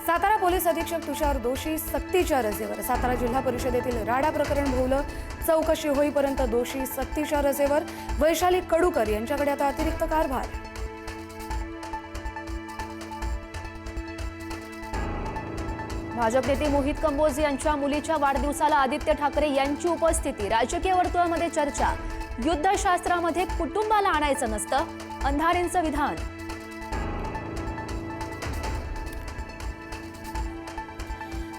Satara police अधीक्षक तुषार दोषी सक्तीच्या रजेवर। सातारा जिल्हा परिषदेतील राडा प्रकरण भोवलं, चौकशी होईपर्यंत दोषी सक्तीच्या रजेवर। वैशाली कडूकर यांच्याकडे आता अतिरिक्त कारभार। भाजप नेते मोहित कंबोज यांच्या मुलीच्या वाढदिवसाला आदित्य ठाकरे यांची उपस्थिती। राजकीय वर्तुळामध्ये चर्चा, युद्धशास्त्रामध्ये कुटुंबाला आणायचं नसतं, अंधारेंचं विधान।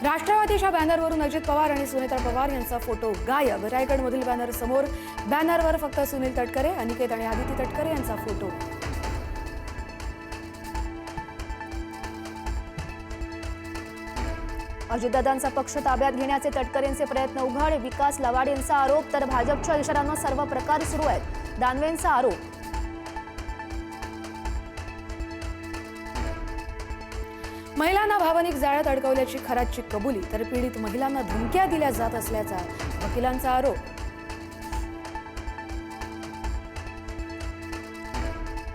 राष्ट्रवादीच्या बॅनरवरून अजित पवार आणि सुनेत्रा पवार यांचा फोटो गायब। रायगडमधील बॅनर समोर, बॅनरवर फक्त सुनील तटकरे, अनिकेत आणि आदिती तटकरे यांचा फोटो। अजितदादांचा पक्ष ताब्यात घेण्याचे तटकरेंचे प्रयत्न उघड। विकास लवाड यांचा आरोप, तर भाजपच्या इशाऱ्यानं सर्व प्रकार सुरू आहेत, दानवेंचा आरोप। महिलांना भावनिक जाळ्यात अडकवल्याची खरातची कबुली, तर पीडित महिलांना धमक्या दिल्या जात असल्याचा वकिलांचा आरोप।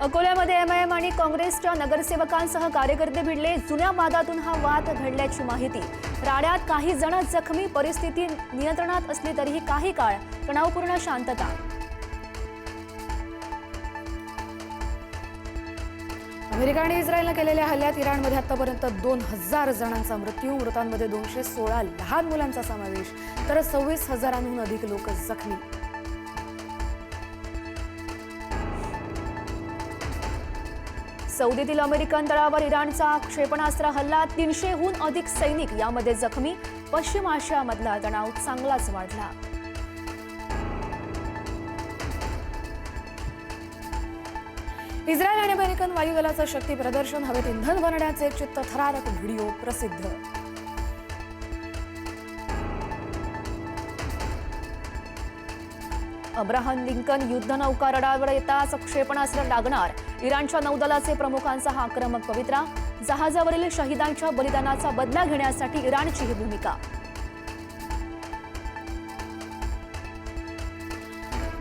अकोल्यामध्ये एमआयएम आणि काँग्रेसच्या नगरसेवकांसह कार्यकर्ते भिडले। जुन्या वादातून हा वाद घडल्याची माहिती। राड्यात काही जण जखमी, परिस्थिती नियंत्रणात असली तरीही काही काळ तणावपूर्ण शांतता। अमेरिका आणि इस्रायलने केलेल्या हल्ल्यात इराणमध्ये आतापर्यंत 2000 जणांचा मृत्यू, मृतांमध्ये 216 लहान मुलांचा समावेश, तर 26,000हून अधिक लोक जखमी। सौदीतील अमेरिकन तळावर इराणचा क्षेपणास्त्र हल्ला, 300हून अधिक सैनिक यामध्ये जखमी। पश्चिम आशियामधला तणाव चांगलाच वाढला। इस्रायल आणि अमेरिकन वायुदलाचं शक्ती प्रदर्शन, हवेत इंधन भरण्याचे एक चित्तथरारक व्हिडिओ प्रसिद्ध। अब्राहम लिंकन युद्धनौका रडारवर येताच क्षेपणास्त्र लागणार, इराणच्या नौदलाचे प्रमुखांचा हा आक्रमक पवित्रा। जहाजावरील शहीदांच्या बलिदानाचा बदला घेण्यासाठी इराणची ही भूमिका।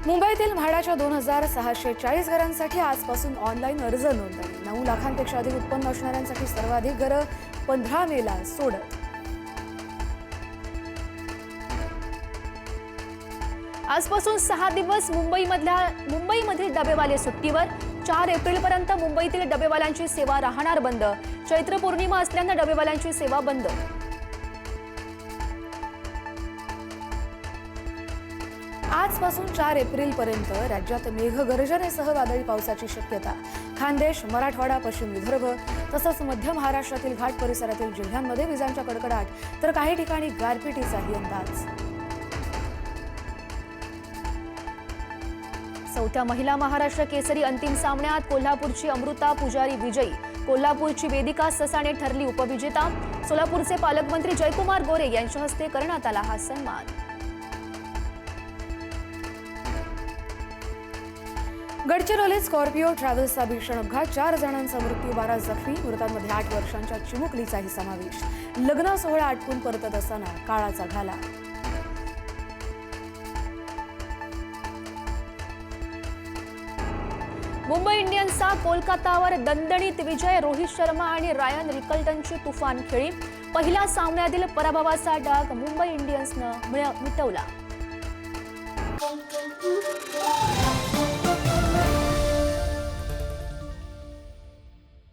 मुंबईतील म्हाडाच्या 2640 घरांसाठी आजपासून ऑनलाईन अर्ज नोंदणी। 9 लाखांपेक्षा अधिक उत्पन्न असणाऱ्यांसाठी सर्वाधिक घरं 15 मेला सोडत। आजपासून 6 दिवस मुंबईमधील डबेवाले सुट्टीवर। 4 एप्रिलपर्यंत मुंबईतील डबेवाल्यांची सेवा राहणार बंद। चैत्र पौर्णिमा असल्यानं डबेवाल्यांची सेवा बंद। आजपासून 4 एप्रिलपर्यंत राज्यात मेघगर्जनेसह वादळी पावसाची शक्यता। खानदेश, मराठवाडा, पश्चिम विदर्भ तसंच मध्य महाराष्ट्रातील घाट परिसरातील जिल्ह्यांमध्ये विजांच्या कडकडाट, तर काही ठिकाणी गारपिटीचाही अंदाज। चौथ्या महिला महाराष्ट्र केसरी अंतिम सामन्यात कोल्हापूरची अमृता पुजारी विजयी। कोल्हापूरची वेदिका ससाणे ठरली उपविजेता। सोलापूरचे पालकमंत्री जयकुमार गोरे यांच्या हस्ते करण्यात आला हा सन्मान। गडचिरोलीत स्कॉर्पिओ ट्रॅव्हल्सचा भीषण अपघात, 4 जणांचा मृत्यू, 12 जखमी, मृतांमध्ये 8 वर्षांच्या चिमुकलीचाही समावेश। लग्न सोहळा आटपून परतत असताना काळाचा घाला। मुंबई इंडियन्सचा कोलकातावर दणदणीत विजय। रोहित शर्मा आणि रायन रिकल्टनची तुफान खेळी। पहिल्या सामन्यातील पराभवाचा डाग मुंबई इंडियन्सनं मिटवला।